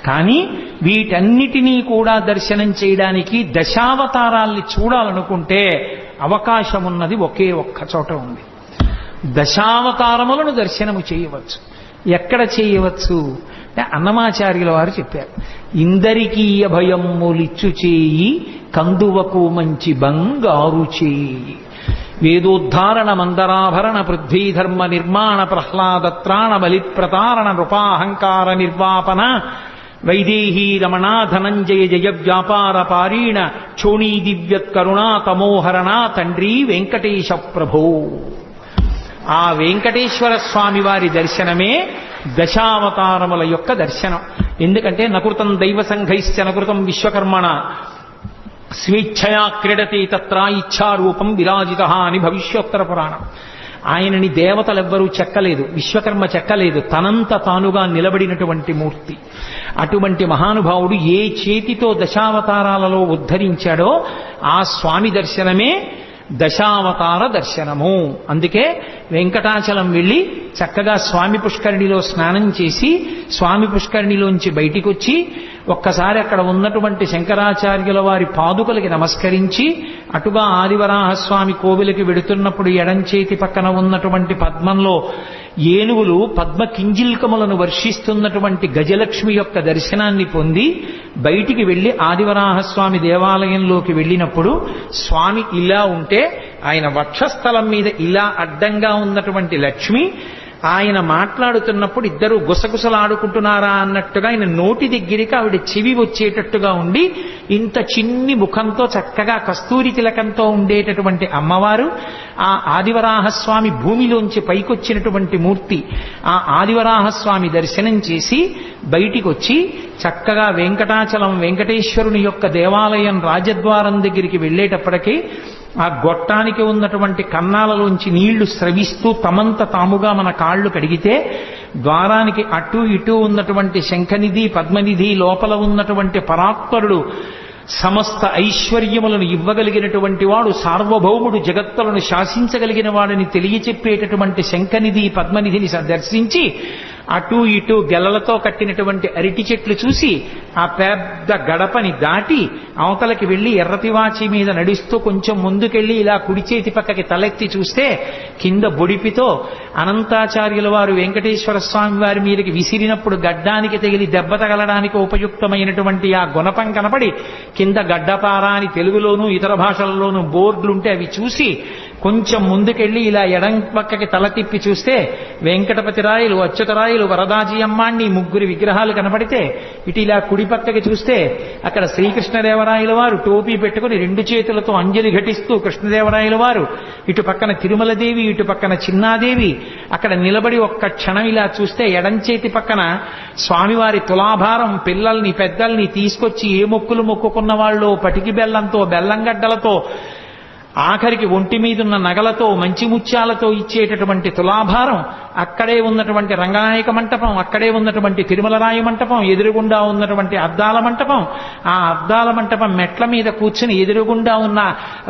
కానీ వీటన్నిటినీ కూడా దర్శనం చేయడానికి దశావతారాల్ని చూడాలనుకుంటే అవకాశం ఉన్నది ఒకే ఒక్క చోట ఉంది. దశావతారములను దర్శనము చేయవచ్చు. ఎక్కడ చేయవచ్చు అంటే అన్నమాచార్యుల వారు చెప్పారు, ఇందరికీ అభయమ్ములిచ్చు చేయి కందువకు మంచి బంగారు చేయి. వేదోద్ధారణ మందరాభరణ పృథ్వీధర్మ నిర్మాణ ప్రహ్లాదత్రాణ బలిప్రతారణ నృపాహంకార నిర్వాపన వైదేహీ రమణా ధనంజయ జయ వ్యాపార పారీణ క్షోణీ దివ్యత్కరుణా తమోహరణ తండ్రి వెంకటేశ ప్రభో. ఆ వెంకటేశ్వర స్వామి వారి దర్శనమే దశావతారముల యొక్క దర్శనం. ఎందుకంటే నకృతం దైవ సంఘైశ్చ నకృతం విశ్వకర్మణ స్వేచ్ఛయా క్రీడతే తత్ర ఇచ్ఛారూపం విరాజిత అని భవిష్యోత్తర పురాణం. ఆయనని దేవతలెవ్వరూ చెక్కలేదు, విశ్వకర్మ చెక్కలేదు, తనంత తానుగా నిలబడినటువంటి మూర్తి. అటువంటి మహానుభావుడు ఏ చేతితో దశావతారాలలో ఉద్ధరించాడో ఆ స్వామి దర్శనమే దశావతార దర్శనము. అందుకే వెంకటాచలం వెళ్ళి చక్కగా స్వామి పుష్కరిణిలో స్నానం చేసి స్వామి పుష్కరిణిలోంచి బయటికి వచ్చి ఒక్కసారి అక్కడ ఉన్నటువంటి శంకరాచార్యుల వారి పాదుకలకి నమస్కరించి అటుగా ఆదివరాహస్వామి కోవిలకి వెడుతున్నప్పుడు ఎడంచేతి పక్కన ఉన్నటువంటి పద్మంలో ఏనుగులు పద్మ కింజిల్కములను వర్షిస్తున్నటువంటి గజలక్ష్మి యొక్క దర్శనాన్ని పొంది బయటికి వెళ్లి ఆదివరాహస్వామి దేవాలయంలోకి వెళ్ళినప్పుడు స్వామి ఇలా ఉంటే ఆయన వక్షస్థలం మీద ఇలా అడ్డంగా ఉన్నటువంటి లక్ష్మి ఆయన మాట్లాడుతున్నప్పుడు ఇద్దరు గుసగుసలాడుకుంటున్నారా అన్నట్టుగా ఆయన నోటి దగ్గరికి ఆవిడ చెవి వచ్చేటట్టుగా ఉండి ఇంత చిన్ని ముఖంతో చక్కగా కస్తూరి తిలకంతో ఉండేటటువంటి అమ్మవారు ఆ ఆదివరాహస్వామి భూమిలోంచి పైకొచ్చినటువంటి మూర్తి. ఆ ఆదివరాహస్వామి దర్శనం చేసి బయటికి వచ్చి చక్కగా వెంకటాచలం వెంకటేశ్వరుని యొక్క దేవాలయం రాజద్వారం దగ్గరికి వెళ్ళేటప్పటికీ ఆ గొట్టానికి ఉన్నటువంటి కన్నాలలోంచి నీళ్లు స్రవిస్తూ తమంత తాముగా మన కాళ్లు కడిగితే ద్వారానికి అటు ఇటు ఉన్నటువంటి శంఖనిధి పద్మనిధి లోపల ఉన్నటువంటి పరాత్పరుడు సమస్త ఐశ్వర్యములను ఇవ్వగలిగినటువంటి వాడు సార్వభౌముడు జగత్తులను శాసించగలిగిన వాడిని తెలియచెప్పేటటువంటి శంఖనిధి పద్మనిధిని దర్శించి అటు ఇటు గెలలతో కట్టినటువంటి అరటి చెట్లు చూసి ఆ పెద్ద గడపని దాటి అవతలకి వెళ్లి ఎర్రతివాచి మీద నడుస్తూ కొంచెం ముందుకెళ్లి ఇలా కుడి చేతి పక్కకి తలెత్తి చూస్తే కింద బొడిపితో అనంతాచార్యుల వారు వెంకటేశ్వర స్వామి వారి మీదకి విసిరినప్పుడు గడ్డానికి తగిలి దెబ్బ తగలడానికి ఉపయుక్తమైనటువంటి ఆ గుణపం కనపడి కింద గడ్డపార అని తెలుగులోనూ ఇతర భాషలలోనూ బోర్డులుంటే అవి చూసి కొంచెం ముందుకెళ్లి ఇలా ఎడం పక్కకి తల తిప్పి చూస్తే వెంకటపతిరాయలు అచ్యుతరాయలు వరదాజీ అమ్మాణ్ణి ముగ్గురి విగ్రహాలు కనపడితే ఇటు ఇలా కుడి పక్కకి చూస్తే అక్కడ శ్రీకృష్ణదేవరాయల వారు టోపీ పెట్టుకుని రెండు చేతులతో అంజలి ఘటిస్తూ కృష్ణదేవరాయల వారు, ఇటు పక్కన తిరుమలదేవి, ఇటు పక్కన చిన్నాదేవి అక్కడ నిలబడి ఒక్క క్షణం ఇలా చూస్తే ఎడంచేతి పక్కన స్వామివారి తులాభారం పిల్లల్ని పెద్దల్ని తీసుకొచ్చి ఏ మొక్కులు మొక్కుకున్న వాళ్ళు పటికి బెల్లంతో బెల్లంగడ్డలతో ఆఖరికి ఒంటి మీదున్న నగలతో మంచి ముత్యాలతో ఇచ్చేటటువంటి తులాభారం, అక్కడే ఉన్నటువంటి రంగనాయక మంటపం, అక్కడే ఉన్నటువంటి తిరుమలరాయి మంటపం, ఎదురుగుండా ఉన్నటువంటి అద్దాల మంటపం, ఆ అద్దాల మంటపం మెట్ల మీద కూర్చుని ఎదురుగుండా ఉన్న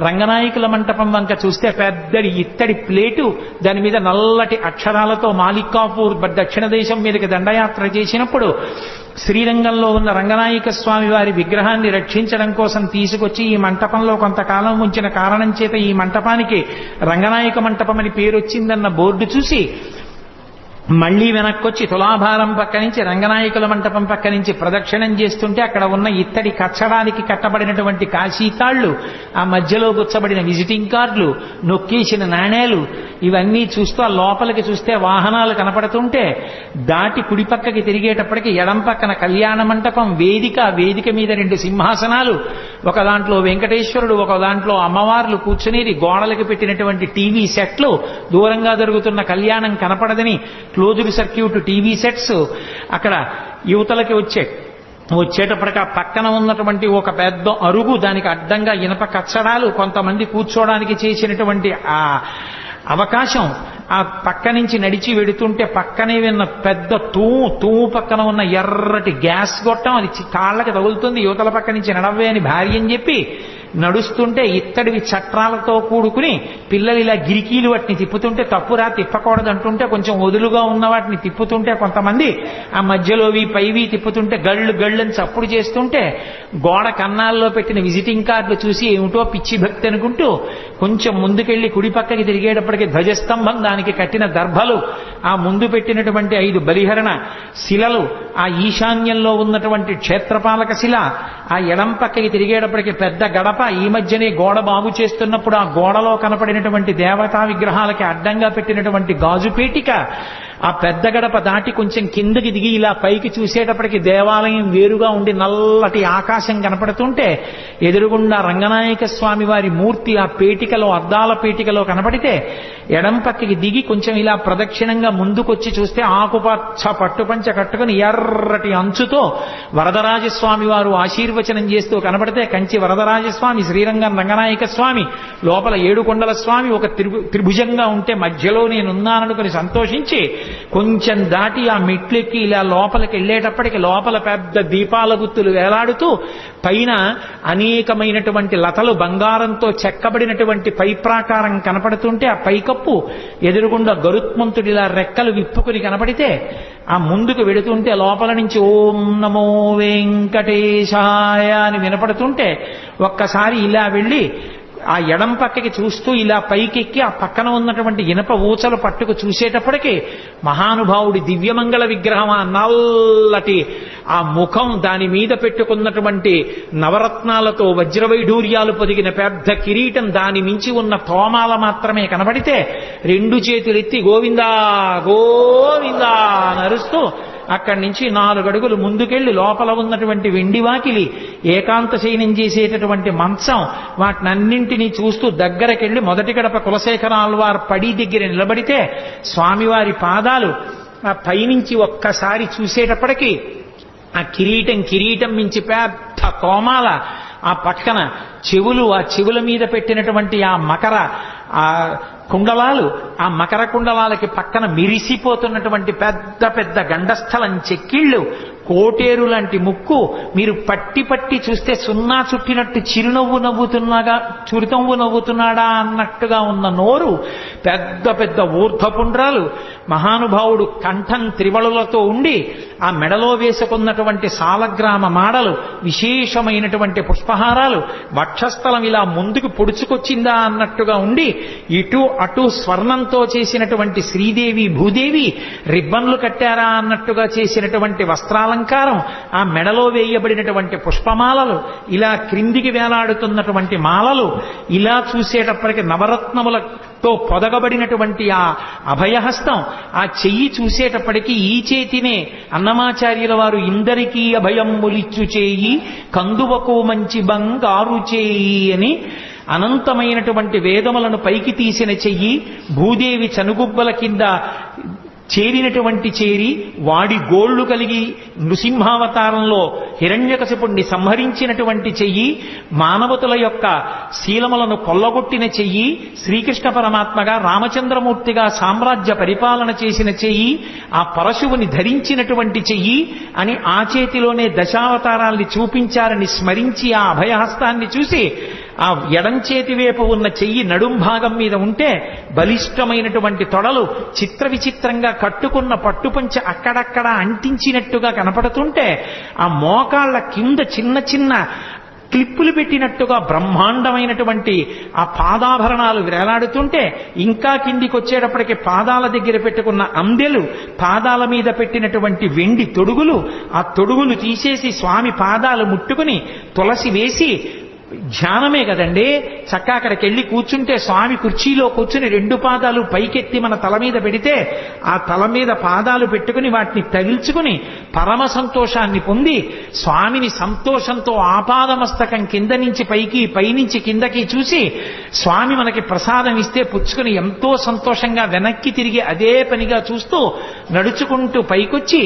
రంగనాయకుల మంటపం వంక చూస్తే పెద్దడి ఇత్తడి ప్లేటు, దాని మీద నల్లటి అక్షరాలతో మాలికాపూర్ దక్షిణ దేశం మీదకి దండయాత్ర చేసినప్పుడు శ్రీరంగంలో ఉన్న రంగనాయక స్వామి వారి విగ్రహాన్ని రక్షించడం కోసం తీసుకొచ్చి ఈ మంటపంలో కొంతకాలం ఉంచిన కారణం చేత ఈ మంటపానికి రంగనాయక మంటపం అని పేరు వచ్చిందన్న బోర్డు చూసి మళ్లీ వెనక్కొచ్చి తులాభారం పక్క నుంచి రంగనాయకుల మంటపం పక్క నుంచి ప్రదక్షిణం చేస్తుంటే అక్కడ ఉన్న ఇత్తడి కచ్చడానికి కట్టబడినటువంటి కాశీతాళ్లు, ఆ మధ్యలో గుచ్చబడిన విజిటింగ్ కార్డులు, నొక్కేసిన నాణేలు ఇవన్నీ చూస్తూ ఆ లోపలికి చూస్తే వాహనాలు కనపడుతుంటే దాటి కుడి పక్కకి తిరిగేటప్పటికి ఎడం పక్కన కళ్యాణ మంటపం, వేదిక మీద రెండు సింహాసనాలు, ఒక దాంట్లో వెంకటేశ్వరుడు, ఒక దాంట్లో అమ్మవార్లు కూర్చునేది, గోడలకి పెట్టినటువంటి టీవీ సెట్లు, దూరంగా జరుగుతున్న కళ్యాణం కనపడదని క్లోజ్డ్ సర్క్యూట్ టీవీ సెట్స్, అక్కడ యువతలకి వచ్చేటప్పటికి ఆ పక్కన ఉన్నటువంటి ఒక పెద్ద అరుగు, దానికి అడ్డంగా ఇనప కచ్చడాలు, కొంతమంది కూర్చోడానికి చేసినటువంటి ఆ అవకాశం, ఆ పక్క నుంచి నడిచి వెడుతుంటే పక్కనే ఉన్న పెద్ద తూము పక్కన ఉన్న ఎర్రటి గ్యాస్ గొట్టం, అది కాళ్ళకి తగులుతుంది, యువతల పక్క నుంచి నడవే అని భార్య అని చెప్పి నడుస్తుంటే ఇత్తడివి చట్రాలతో కూడుకుని పిల్లలు ఇలా గిరికీలు వాటిని తిప్పుతుంటే తప్పురా తిప్పకూడదు అంటుంటే కొంచెం వదులుగా ఉన్న వాటిని తిప్పుతుంటే కొంతమంది ఆ మధ్యలోవి పైవి తిప్పుతుంటే గళ్ళు గళ్ళని చప్పుడు చేస్తుంటే గోడ కన్నాల్లో పెట్టిన విజిటింగ్ కార్డులు చూసి ఏమిటో పిచ్చి భక్తి అనుకుంటూ కొంచెం ముందుకెళ్లి కుడి పక్కకి తిరిగేటప్పటికి ధ్వజస్తంభం, దానికి కట్టిన దర్భలు, ఆ ముందు పెట్టినటువంటి 5 బలిహరణ శిలలు, ఆ ఈశాన్యంలో ఉన్నటువంటి క్షేత్రపాలక శిల, ఆ ఎడం పక్కకి తిరిగేటప్పటికి పెద్ద గడప, ఈ మధ్యనే గోడ బాగు చేస్తున్నప్పుడు ఆ గోడలో కనపడినటువంటి దేవతా విగ్రహాలకి అడ్డంగా పెట్టినటువంటి గాజు పేటిక, ఆ పెద్ద గడప దాటి కొంచెం కిందకి దిగి ఇలా పైకి చూసేటప్పటికి దేవాలయం వేరుగా ఉండి నల్లటి ఆకాశం కనపడుతుంటే ఎదురుగుండా రంగనాయక స్వామి వారి మూర్తి ఆ పేటికలో, అద్దాల పేటికలో కనపడితే ఎడం పక్కకి దిగి కొంచెం ఇలా ప్రదక్షిణంగా ముందుకొచ్చి చూస్తే ఆకుపచ్చ పట్టుపంచ కట్టుకుని ఎర్రటి అంచుతో వరదరాజస్వామి వారు ఆశీర్వచనం చేస్తూ కనపడితే కంచి వరదరాజస్వామి, శ్రీరంగం రంగనాయక స్వామి, లోపల 7 కొండల స్వామి ఒక త్రిభుజంగా ఉంటే మధ్యలో నేనున్నాననుకుని సంతోషించి కొంచెం దాటి ఆ మెట్లెక్కి ఇలా లోపలికి వెళ్ళేటప్పటికి లోపల పెద్ద దీపాల గుత్తులు వేలాడుతూ పైన అనేకమైనటువంటి లతలు బంగారంతో చెక్కబడినటువంటి పై ప్రాకారం కనపడుతుంటే ఆ పైకప్పు ఎదురుగుండా గరుత్మంతుడిలా రెక్కలు విప్పుకుని కనపడితే ఆ ముందుకు వెడుతుంటే లోపల నుంచి ఓం నమో వెంకటేశాయ అని వినపడుతుంటే ఒక్కసారి ఇలా వెళ్ళి ఆ ఎడం పక్కకి చూస్తూ ఇలా పైకెక్కి ఆ పక్కన ఉన్నటువంటి ఇనప ఊచలు పట్టుకు చూసేటప్పటికి మహానుభావుడి దివ్యమంగళ విగ్రహం, ఆ నల్లటి ఆ ముఖం, దాని మీద పెట్టుకున్నటువంటి నవరత్నాలతో వజ్రవైఢూర్యాలు పొదిగిన పెద్ద కిరీటం, దాని మించి ఉన్న తోమాల మాత్రమే కనబడితే 2 చేతులెత్తి గోవిందా గోవిందా నరుస్తూ అక్కడి నుంచి 4 అడుగులు ముందుకెళ్లి లోపల ఉన్నటువంటి వెండి వాకిలి, ఏకాంత శయనం చేసేటటువంటి మంచం, వాటినన్నింటినీ చూస్తూ దగ్గరకెళ్లి మొదటి గడప కులశేఖరాల్వార్ పడి దగ్గర నిలబడితే స్వామివారి పాదాలు ఆ పైనుంచి ఒక్కసారి చూసేటప్పటికీ ఆ కిరీటం మించి పెద్ద కోమాల, ఆ పక్కన చెవులు, ఆ చెవుల మీద పెట్టినటువంటి ఆ మకర ఆ కుండలాలు, ఆ మకర కుండలాలకి పక్కన మిరిసిపోతున్నటువంటి పెద్ద పెద్ద గండస్థలం చెక్కిళ్ళు, కోటేరు లాంటి ముక్కు, మీరు పట్టి పట్టి చూస్తే సున్నా చుట్టినట్టు చిరునవ్వు నవ్వుతున్నాగా, చురుతవ్వు నవ్వుతున్నాడా అన్నట్టుగా ఉన్న నోరు, పెద్ద పెద్ద ఊర్ధ్వపుండ్రాలు, మహానుభావుడు కంఠం త్రివళులతో ఉండి ఆ మెడలో వేసుకున్నటువంటి సాలగ్రామ మాడలు, విశేషమైనటువంటి పుష్పహారాలు, వక్షస్థలం ఇలా ముందుకు పొడుచుకొచ్చిందా అన్నట్టుగా ఉండి ఇటు అటు స్వర్ణంతో చేసినటువంటి శ్రీదేవి భూదేవి రిబ్బన్లు కట్టారా అన్నట్టుగా చేసినటువంటి వస్త్రాలంకారం, ఆ మెడలో వేయబడినటువంటి పుష్పమాలలు, ఇలా క్రిందికి వేలాడుతున్నటువంటి మాలలు, ఇలా చూసేటప్పటికి నవరత్నములతో పొదగబడినటువంటి ఆ అభయహస్తం, ఆ చెయ్యి చూసేటప్పటికీ ఈ చేతినే అన్నమాచార్యుల వారు ఇందరికీ అభయమ్ములిచ్చు చేయి కందువకు మంచి బంగారు చేయి అని అనంతమైనటువంటి వేదములను పైకి తీసిన చెయ్యి, భూదేవి చనుగుబ్బల కింద చేరినటువంటి చేరి వాడి గోళ్లు కలిగి నృసింహావతారంలో హిరణ్యకశిపుణ్ణి సంహరించినటువంటి చెయ్యి, మానవతుల యొక్క శీలములను కొల్లగొట్టిన చెయ్యి, శ్రీకృష్ణ పరమాత్మగా రామచంద్రమూర్తిగా సామ్రాజ్య పరిపాలన చేసిన చెయ్యి, ఆ పరశువుని ధరించినటువంటి చెయ్యి అని ఆ చేతిలోనే దశావతారాల్ని చూపించారని స్మరించి ఆ అభయహస్తాన్ని చూసి ఆ ఎడం చేతి వైపు ఉన్న చెయ్యి నడుం భాగం మీద ఉంటే బలిష్టమైనటువంటి తొడలు చిత్ర విచిత్రంగా కట్టుకున్న పట్టుపంచ అక్కడక్కడ అంటించినట్టుగా కనపడుతుంటే ఆ మోకాళ్ల కింద చిన్న చిన్న క్లిప్పులు పెట్టినట్టుగా బ్రహ్మాండమైనటువంటి ఆ పాదాభరణాలు వేలాడుతుంటే ఇంకా కిందికి వచ్చేటప్పటికి పాదాల దగ్గర పెట్టుకున్న అందెలు, పాదాల మీద పెట్టినటువంటి వెండి తొడుగులు, ఆ తొడుగులు తీసేసి స్వామి పాదాలు ముట్టుకుని తులసి వేసి ధ్యానమే కదండి, చక్క అక్కడికి వెళ్ళి కూర్చుంటే స్వామి కుర్చీలో కూర్చుని 2 పాదాలు పైకెత్తి మన తల మీద పెడితే ఆ తల మీద పాదాలు పెట్టుకుని వాటిని తగిల్చుకుని పరమ సంతోషాన్ని పొంది స్వామిని సంతోషంతో ఆపాదమస్తకం కింద నుంచి పైకి, పైనుంచి కిందకి చూసి స్వామి మనకి ప్రసాదం ఇస్తే పుచ్చుకుని ఎంతో సంతోషంగా వెనక్కి తిరిగి అదే పనిగా చూస్తూ నడుచుకుంటూ పైకొచ్చి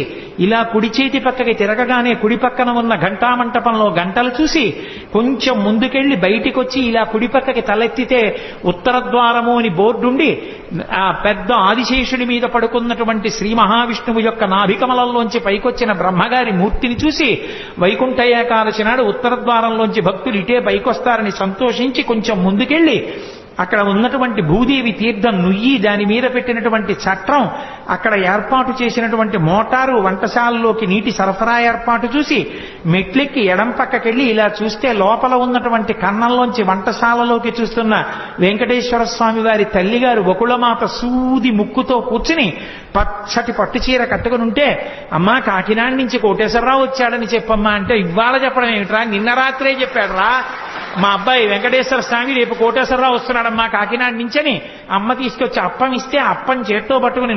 ఇలా కుడి చేతి పక్కకి తిరగగానే కుడి పక్కన ఉన్న ఘంటామంటపంలో గంటలు చూసి కొంచెం ముందుకెళ్లి బయటికి వచ్చి ఇలా కుడిపక్కకి తలెత్తితే ఉత్తర ద్వారము అని బోర్డుండి ఆ పెద్ద ఆదిశేషుడి మీద పడుకున్నటువంటి శ్రీ మహావిష్ణువు యొక్క నాభికమలంలోంచి పైకొచ్చిన బ్రహ్మగారి మూర్తిని చూసి వైకుంఠ ఏకాదశి నాడు ఉత్తర ద్వారంలోంచి భక్తులు ఇటే పైకొస్తారని సంతోషించి కొంచెం ముందుకెళ్లి అక్కడ ఉన్నటువంటి భూదేవి తీర్థం నుయ్యి దాని మీద పెట్టినటువంటి చట్రం అక్కడ ఏర్పాటు చేసినటువంటి మోటారు వంటశాలలోకి నీటి సరఫరా ఏర్పాటు చూసి మెట్లెక్కి ఎడం పక్కకెళ్ళి ఇలా చూస్తే లోపల ఉన్నటువంటి కన్నంలోంచి వంటశాలలోకి చూస్తున్న వెంకటేశ్వర స్వామి వారి తల్లిగారు బకుళమాత సూది ముక్కుతో కూర్చుని పచ్చటి పట్టుచీర కట్టుకుని ఉంటే అమ్మా కాకినాడ నుంచి కోటేశ్వరరావు వచ్చాడని చెప్పమ్మా అంటే ఇవాళ చెప్పడం ఏమిట్రా నిన్న రాత్రే చెప్పాడు రా మా అబ్బాయి వెంకటేశ్వర స్వామి రేపు కోటేశ్వరరావు వస్తున్నాడమ్మా కాకినాడ నుంచని అమ్మ తీసుకొచ్చి అప్పం ఇస్తే అప్పం చేత్తో పట్టుకుని